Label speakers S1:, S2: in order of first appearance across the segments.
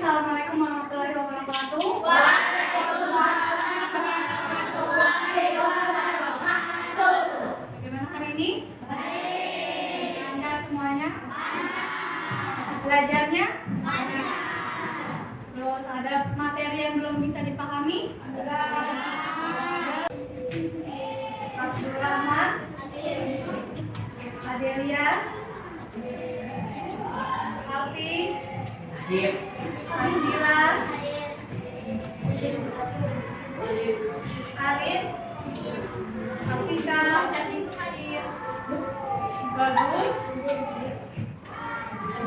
S1: Assalamualaikum warahmatullahi wabarakatuh. Bagaimana hari ini? Baik. Lancar semuanya? Belajarnya? Terus ada materi yang belum bisa dipahami? Abdul Rahman, Adelia, Alfi, Angela, Arif, Afika, Bagus,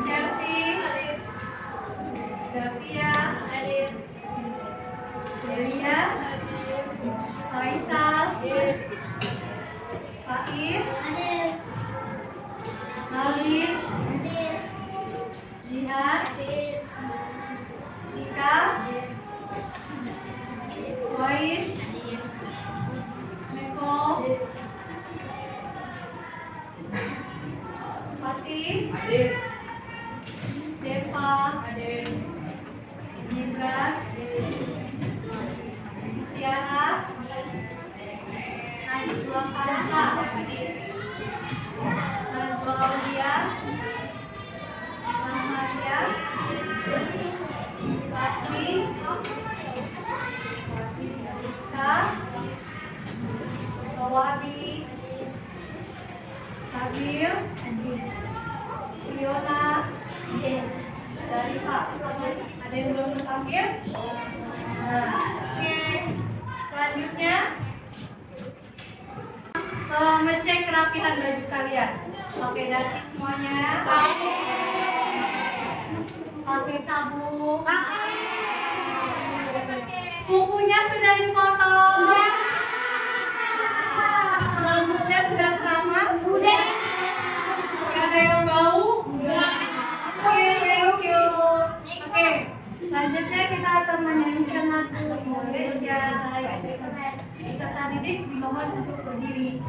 S1: Chelsea, Davia, Delia, Faisal, Fair, Malik, Jihad, Ika, Wais, Meko, Fatih, Deva, Gibran, Tiara, Najwa Kansa, Najwa Aulia, Mahadia, Lati, Rizka, Tawadi, Sabil, Fiona, Syarifah. Ada yang belum terpanggil? Oke. Selanjutnya ngecek kerapihan baju kalian. Pakai dasi semuanya. Pakai sabun. Kukunya sudah dipotong. Sudah. Rambutnya sudah keramas. Sudah. Ada yang bau? Enggak. Oke, thank you. Oke, selanjutnya kita akan menyanyikan lagu Indonesia Raya. Peserta didik dimohon untuk berdiri.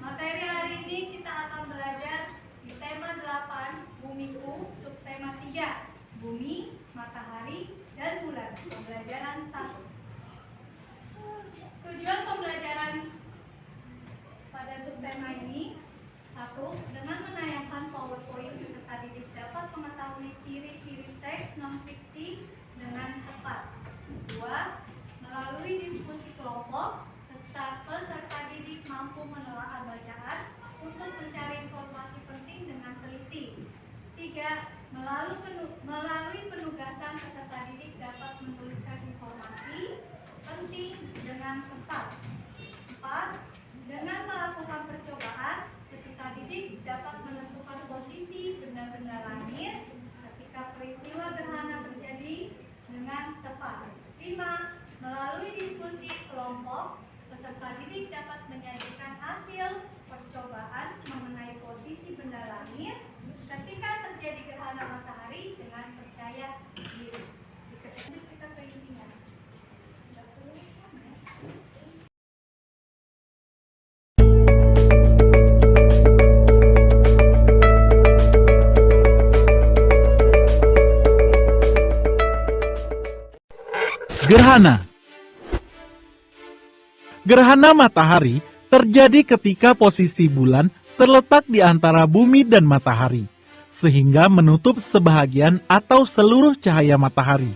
S1: Materi hari ini kita akan belajar di tema 8 Bumiku, subtema 3 Bumi, Matahari, dan Bulan. Pembelajaran 1. Tujuan pembelajaran pada subtema ini: 1. Dengan menayangkan PowerPoint, peserta didik dapat mengetahui ciri-ciri teks non-fiksi dengan tepat. 2. Melalui diskusi kelompok, peserta didik mampu menelaah bacaan untuk mencari informasi penting dengan teliti. 3. Melalui penugasan peserta didik dapat menuliskan informasi penting dengan tepat. 4. Dengan melakukan percobaan, peserta didik dapat menentukan posisi benda-benda langit ketika peristiwa gerhana terjadi dengan tepat. 5. Melalui diskusi kelompok, peserta didik dapat menyajikan hasil percobaan mengenai posisi benda langit ketika terjadi gerhana matahari dengan percaya diri. Kita ke intinya.
S2: Gerhana. Gerhana matahari terjadi ketika posisi bulan terletak di antara bumi dan matahari, sehingga menutup sebahagian atau seluruh cahaya matahari.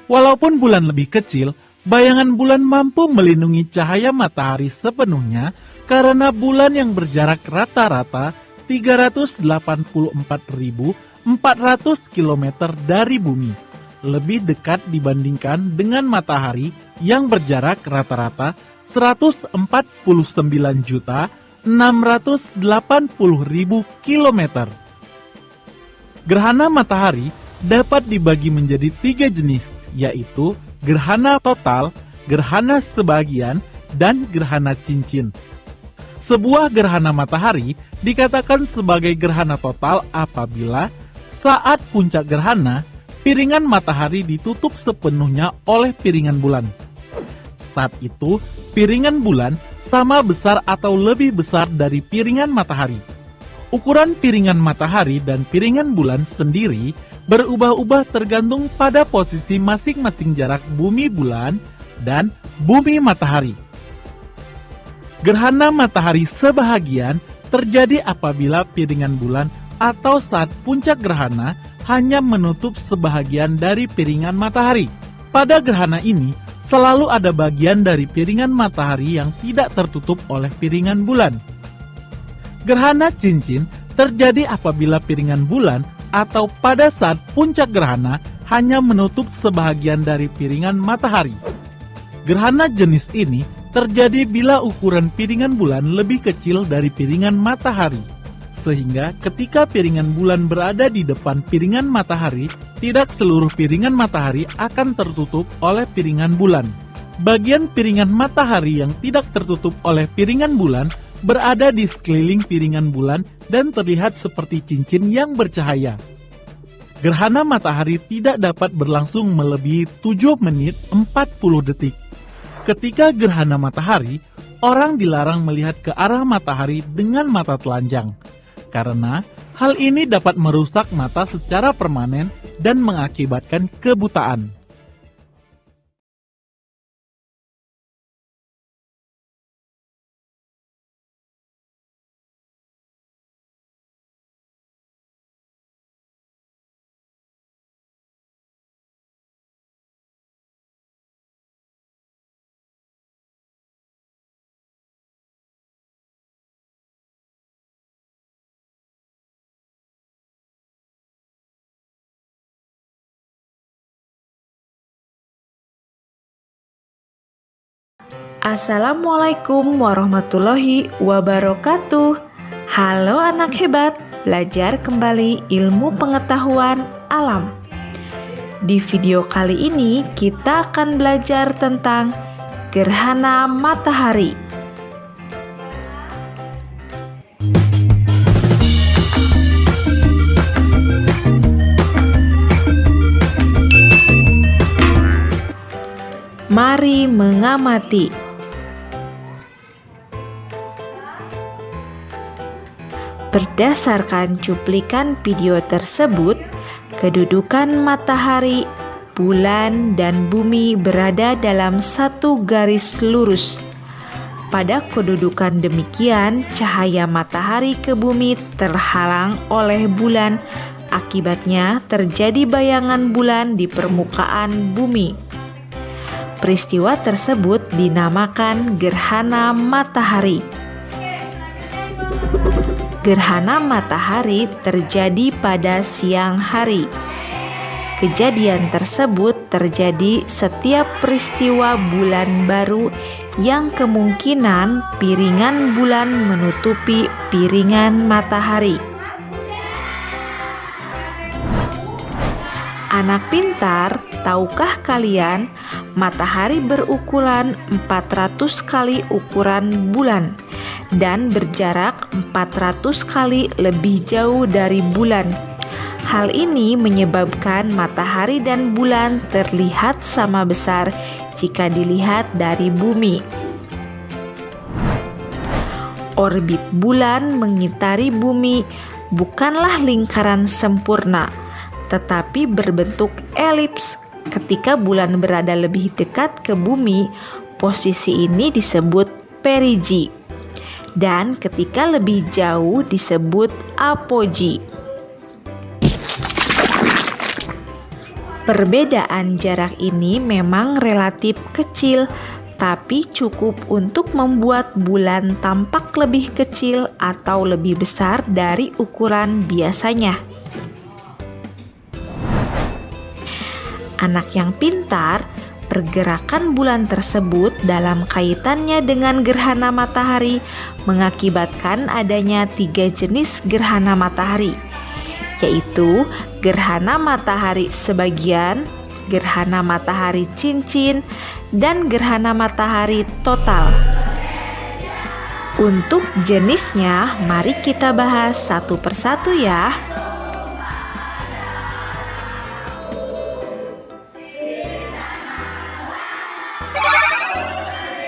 S2: Walaupun bulan lebih kecil, bayangan bulan mampu melindungi cahaya matahari sepenuhnya karena bulan yang berjarak rata-rata 384.400 km dari bumi, lebih dekat dibandingkan dengan matahari yang berjarak rata-rata 149.680.000 km. Gerhana matahari dapat dibagi menjadi 3 jenis, yaitu gerhana total, gerhana sebagian, dan gerhana cincin. Sebuah gerhana matahari dikatakan sebagai gerhana total apabila saat puncak gerhana, piringan matahari ditutup sepenuhnya oleh piringan bulan. Saat itu, piringan bulan sama besar atau lebih besar dari piringan matahari. Ukuran piringan matahari dan piringan bulan sendiri berubah-ubah tergantung pada posisi masing-masing jarak bumi bulan dan bumi matahari. Gerhana matahari sebahagian terjadi apabila piringan bulan atau saat puncak gerhana hanya menutup sebahagian dari piringan matahari. Pada gerhana ini, selalu ada bagian dari piringan matahari yang tidak tertutup oleh piringan bulan. Gerhana cincin terjadi apabila piringan bulan atau pada saat puncak gerhana hanya menutup sebahagian dari piringan matahari. Gerhana jenis ini terjadi bila ukuran piringan bulan lebih kecil dari piringan matahari, sehingga ketika piringan bulan berada di depan piringan matahari, tidak seluruh piringan matahari akan tertutup oleh piringan bulan. Bagian piringan matahari yang tidak tertutup oleh piringan bulan berada di sekeliling piringan bulan dan terlihat seperti cincin yang bercahaya. Gerhana matahari tidak dapat berlangsung melebihi 7 menit 40 detik. Ketika gerhana matahari, orang dilarang melihat ke arah matahari dengan mata telanjang, karena hal ini dapat merusak mata secara permanen dan mengakibatkan kebutaan.
S3: Assalamualaikum warahmatullahi wabarakatuh. Halo anak hebat, belajar kembali ilmu pengetahuan alam. Di video kali ini kita akan belajar tentang gerhana matahari. Mari mengamati. Berdasarkan cuplikan video tersebut, kedudukan matahari, bulan, dan bumi berada dalam satu garis lurus. Pada kedudukan demikian, cahaya matahari ke bumi terhalang oleh bulan. Akibatnya terjadi bayangan bulan di permukaan bumi. Peristiwa tersebut dinamakan gerhana matahari. Gerhana matahari terjadi pada siang hari. Kejadian tersebut terjadi setiap peristiwa bulan baru yang kemungkinan piringan bulan menutupi piringan matahari. Anak pintar, tahukah kalian matahari berukuran 400 kali ukuran bulan dan berjarak 400 kali lebih jauh dari bulan. Hal ini menyebabkan matahari dan bulan terlihat sama besar jika dilihat dari bumi. Orbit bulan mengitari bumi bukanlah lingkaran sempurna, tetapi berbentuk elips. Ketika bulan berada lebih dekat ke bumi, posisi ini disebut perigi. Dan ketika lebih jauh disebut apogee. Perbedaan jarak ini memang relatif kecil, tapi cukup untuk membuat bulan tampak lebih kecil atau lebih besar dari ukuran biasanya. Anak yang pintar, pergerakan bulan tersebut dalam kaitannya dengan gerhana matahari mengakibatkan adanya 3 jenis gerhana matahari, yaitu gerhana matahari sebagian, gerhana matahari cincin, dan gerhana matahari total. Untuk jenisnya, mari kita bahas satu persatu ya.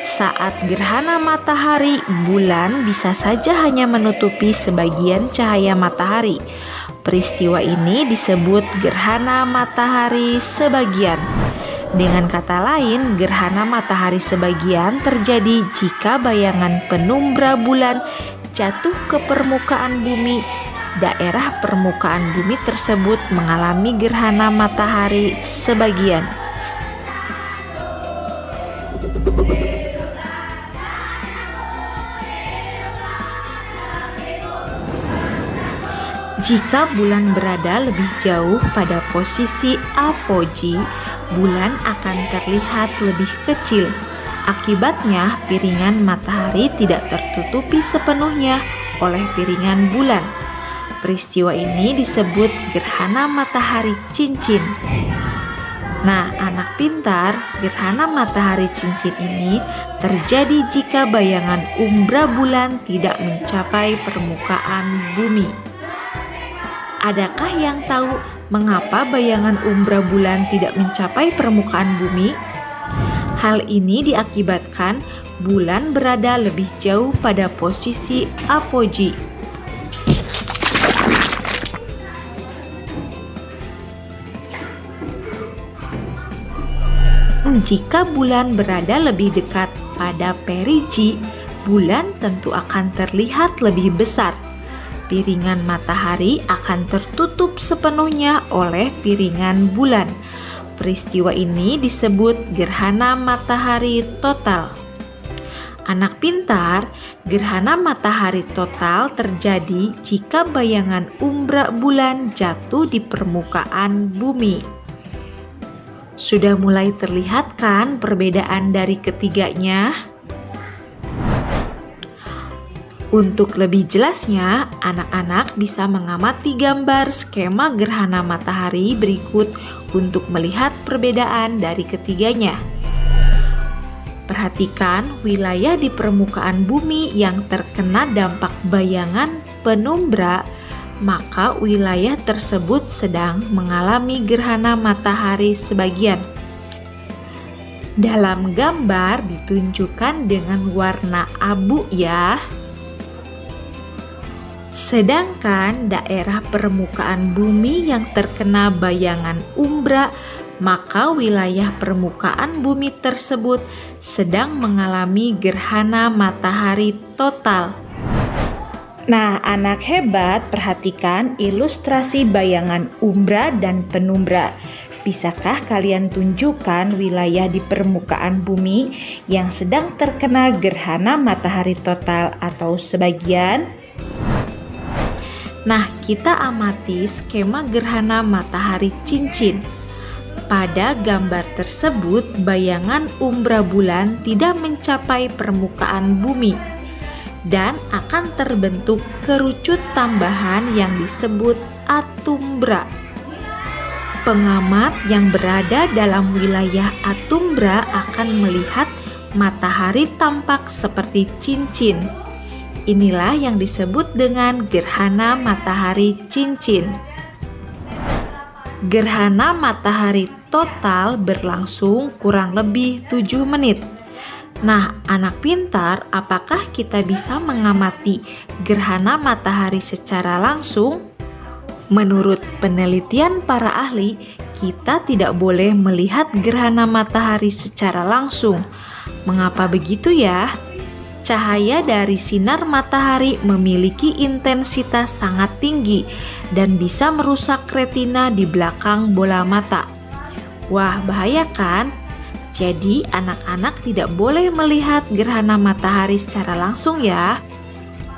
S3: Saat gerhana matahari, bulan bisa saja hanya menutupi sebagian cahaya matahari. Peristiwa ini disebut gerhana matahari sebagian. Dengan kata lain, gerhana matahari sebagian terjadi jika bayangan penumbra bulan jatuh ke permukaan bumi. Daerah permukaan bumi tersebut mengalami gerhana matahari sebagian. Jika bulan berada lebih jauh pada posisi apogee, bulan akan terlihat lebih kecil. Akibatnya, piringan matahari tidak tertutupi sepenuhnya oleh piringan bulan. Peristiwa ini disebut gerhana matahari cincin. Nah, anak pintar, gerhana matahari cincin ini terjadi jika bayangan umbra bulan tidak mencapai permukaan bumi. Adakah yang tahu mengapa bayangan umbra bulan tidak mencapai permukaan bumi? Hal ini diakibatkan bulan berada lebih jauh pada posisi apogee. Jika bulan berada lebih dekat pada perigi, bulan tentu akan terlihat lebih besar. Piringan matahari akan tertutup sepenuhnya oleh piringan bulan. Peristiwa ini disebut gerhana matahari total. Anak pintar, gerhana matahari total terjadi jika bayangan umbra bulan jatuh di permukaan bumi. Sudah mulai terlihat kan perbedaan dari ketiganya? Untuk lebih jelasnya, anak-anak bisa mengamati gambar skema gerhana matahari berikut untuk melihat perbedaan dari ketiganya. Perhatikan wilayah di permukaan bumi yang terkena dampak bayangan penumbra, maka wilayah tersebut sedang mengalami gerhana matahari sebagian. Dalam gambar ditunjukkan dengan warna abu ya. Sedangkan daerah permukaan bumi yang terkena bayangan umbra, maka wilayah permukaan bumi tersebut sedang mengalami gerhana matahari total. Nah, anak hebat, perhatikan ilustrasi bayangan umbra dan penumbra. Bisakah kalian tunjukkan wilayah di permukaan bumi yang sedang terkena gerhana matahari total atau sebagian? Nah, kita amati skema gerhana matahari cincin. Pada gambar tersebut, bayangan umbra bulan tidak mencapai permukaan bumi dan akan terbentuk kerucut tambahan yang disebut atumbra. Pengamat yang berada dalam wilayah atumbra akan melihat matahari tampak seperti cincin. Inilah yang disebut dengan gerhana matahari cincin. Gerhana matahari total berlangsung kurang lebih 7 menit. Nah, anak pintar, apakah kita bisa mengamati gerhana matahari secara langsung? Menurut penelitian para ahli, kita tidak boleh melihat gerhana matahari secara langsung. Mengapa begitu ya? Cahaya dari sinar matahari memiliki intensitas sangat tinggi dan bisa merusak retina di belakang bola mata. Wah, bahaya kan? Jadi, anak-anak tidak boleh melihat gerhana matahari secara langsung ya.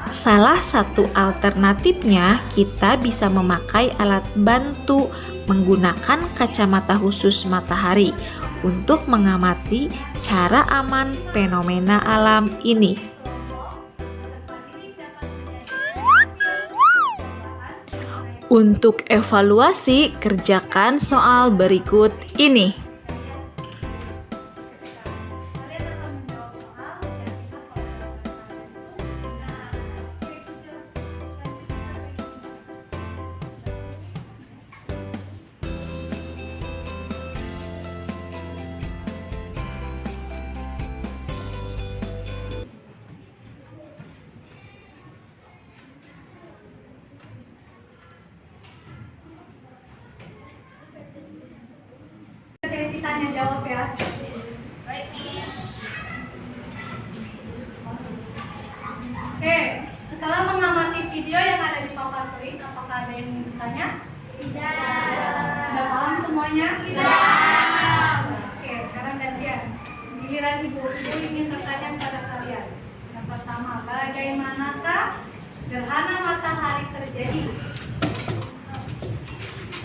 S3: Salah satu alternatifnya, kita bisa memakai alat bantu menggunakan kacamata khusus matahari untuk mengamati cara aman fenomena alam ini. Untuk evaluasi, kerjakan soal berikut ini.
S1: Sesi tanya jawab ya. Oke, setelah mengamati video yang ada di papan tulis, apakah ada yang ingin bertanya? Tidak. Sudah paham semuanya? Tidak. Oke, sekarang gantian. Giliran ibu ingin bertanya kepada kalian. Yang pertama, bagaimanakah gerhana matahari terjadi?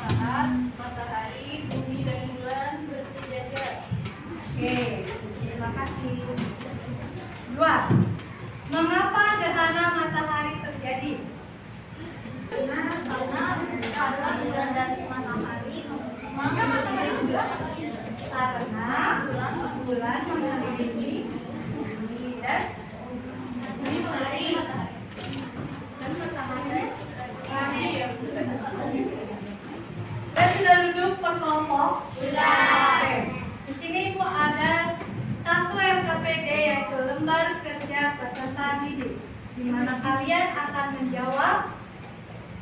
S1: Saat matahari, bumi dan bulan bersejajar. Oke, terima kasih. 2. Mengapa gerhana matahari terjadi? Karena bulan dan matahari karena bulan mengelilingi bumi dan matahari dan matahari. Dan sudah duduk per kelompok? Sudah. Oke. Di sini Ibu ada 1 LKPD yaitu lembar kerja peserta didik, di mana kalian akan menjawab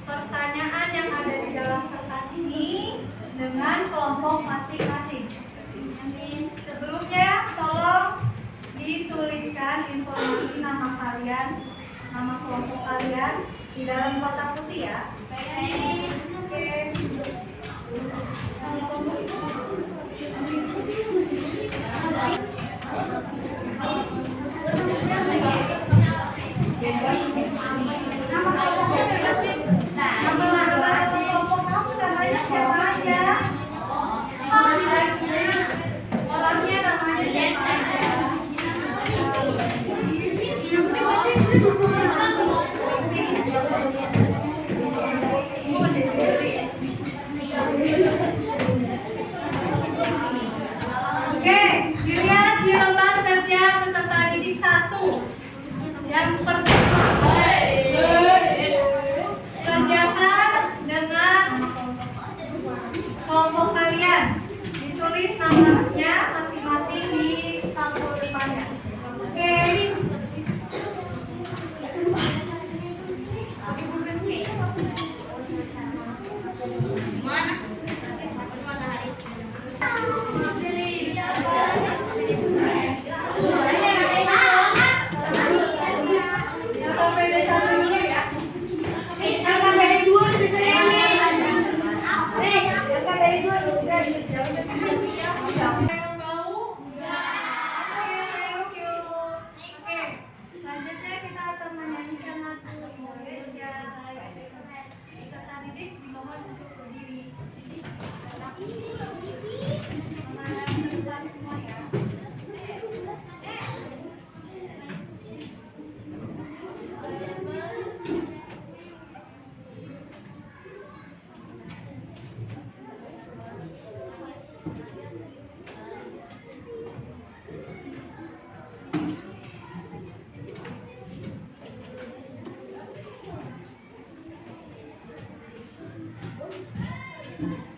S1: pertanyaan yang ada di dalam kertas ini dengan kelompok masing-masing. Sebelumnya tolong dituliskan informasi nama kalian, nama kelompok kalian di dalam kotak putih ya. Oke. Oke, dilihat di lembar kerja peserta didik 1. Yang pertama, kerjakan dengan kelompok kalian. Ditulis namanya masing-masing di kartu depannya. Oke. Oke.